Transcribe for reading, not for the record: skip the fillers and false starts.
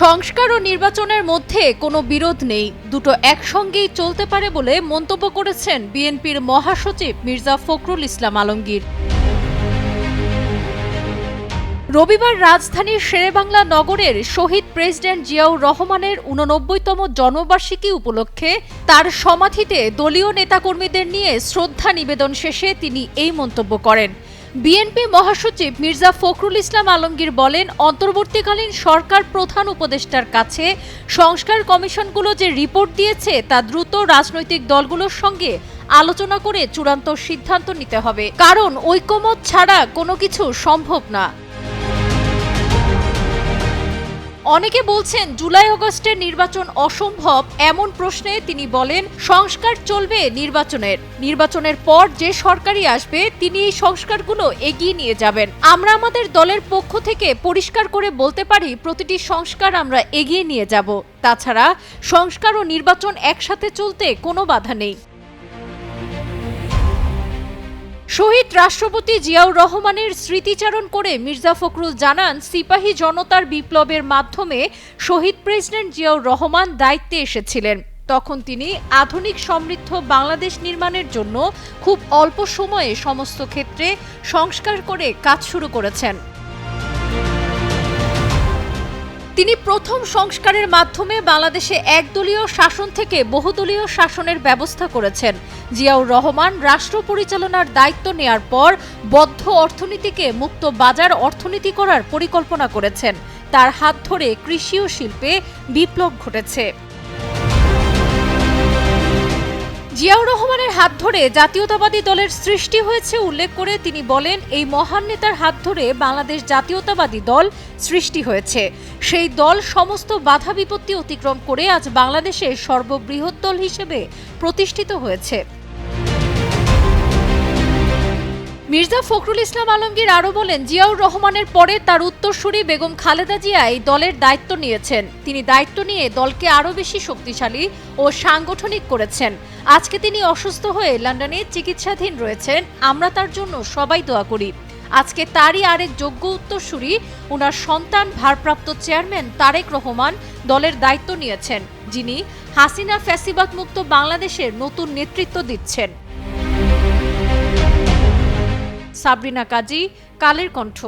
সংস্কার ও নির্বাচনের মধ্যে কোনো বিরোধ নেই, দুটো একসঙ্গেই চলতে পারে বলে মন্তব্য করেছেন বিএনপির মহাসচিব মির্জা ফখরুল ইসলাম আলমগীর। রবিবার রাজধানীর শেরেবাংলা নগরের শহীদ প্রেসিডেন্ট জিয়াউর রহমানের ৮৯তম জন্মবার্ষিকী উপলক্ষে তার সমাধিতে দলীয় নেতাকর্মীদের নিয়ে শ্রদ্ধা নিবেদন শেষে তিনি এই মন্তব্য করেন। বিএনপি মহাসচিব মির্জা ফখরুল ইসলাম আলমগীর বলেন, অন্তর্বর্তীকালীন সরকার প্রধান উপদেষ্টার কাছে সংস্কার কমিশনগুলো যে রিপোর্ট দিয়েছে তা দ্রুত রাজনৈতিক দলগুলোর সঙ্গে আলোচনা করে চূড়ান্ত সিদ্ধান্ত নিতে হবে, কারণ ঐকমত্য ছাড়া কোনো কিছু সম্ভব না। অনেকে বলছেন জুলাই আগস্টের নির্বাচন অসম্ভব, এমন প্রশ্নে তিনি বলেন, সংস্কার চলবে নির্বাচনের পর যে সরকারই আসবে তিনি এই সংস্কারগুলো এগিয়ে নিয়ে যাবেন। আমরা আমাদের দলের পক্ষ থেকে পরিষ্কার করে বলতে পারি, প্রতিটি সংস্কার আমরা এগিয়ে নিয়ে যাব। তাছাড়া সংস্কার ও নির্বাচন একসাথে চলতে কোনো বাধা নেই। শহীদ রাষ্ট্রপতি জিয়াউর রহমানের স্মৃতিচারণ করে মির্জা ফখরুল জানান, সিপাহী জনতার বিপ্লবের মাধ্যমে শহীদ প্রেসিডেন্ট জিয়াউর রহমান দায়িত্বে এসেছিলেন। তখন তিনি আধুনিক সমৃদ্ধ বাংলাদেশ নির্মাণের জন্য খুব অল্প সময়ে সমস্ত ক্ষেত্রে সংস্কার করে কাজ শুরু করেছেন। তিনি প্রথম সংস্কারের মাধ্যমে বাংলাদেশে একদলীয় শাসন থেকে বহুদলীয় শাসনের ব্যবস্থা করেছেন। জিয়াউর রহমান রাষ্ট্র পরিচালনার দায়িত্ব নেয়ার পর বদ্ধ অর্থনীতিকে মুক্ত বাজার অর্থনীতি করার পরিকল্পনা করেছেন। তার হাত ধরে কৃষি ও শিল্পে বিপ্লব ঘটেছে। জিয়াউর রহমানের হাত ধরে জাতীয়তাবাদী দলের সৃষ্টি হয়েছে উল্লেখ করে তিনি বলেন, এই মহান নেতার হাত ধরে বাংলাদেশ জাতীয়তাবাদী দল সৃষ্টি হয়েছে। সেই দল সমস্ত বাধা বিপত্তি অতিক্রম করে আজ বাংলাদেশের সর্ববৃহৎ দল হিসেবে প্রতিষ্ঠিত হয়েছে। মির্জা ফখরুল ইসলাম আলমগীর আরও বলেন, জিয়াউর রহমানের পরে তার উত্তরসূরি বেগম খালেদা জিয়া এই দলের দায়িত্ব নিয়েছেন। তিনি দায়িত্ব নিয়ে দলকে আরও বেশি শক্তিশালী ও সাংগঠনিক করেছেন। আজকে তিনি অসুস্থ হয়ে লন্ডনে চিকিৎসাধীন রয়েছেন। আমরা তার জন্য সবাই দোয়া করি। আজকে তারই আরেক যোগ্য উত্তরসূরি, ওনার সন্তান ভারপ্রাপ্ত চেয়ারম্যান তারেক রহমান দলের দায়িত্ব নিয়েছেন, যিনি হাসিনা ফ্যাসিবাদ মুক্ত বাংলাদেশের নতুন নেতৃত্ব দিচ্ছেন। সাবরিনা কাজী, কালের কণ্ঠ।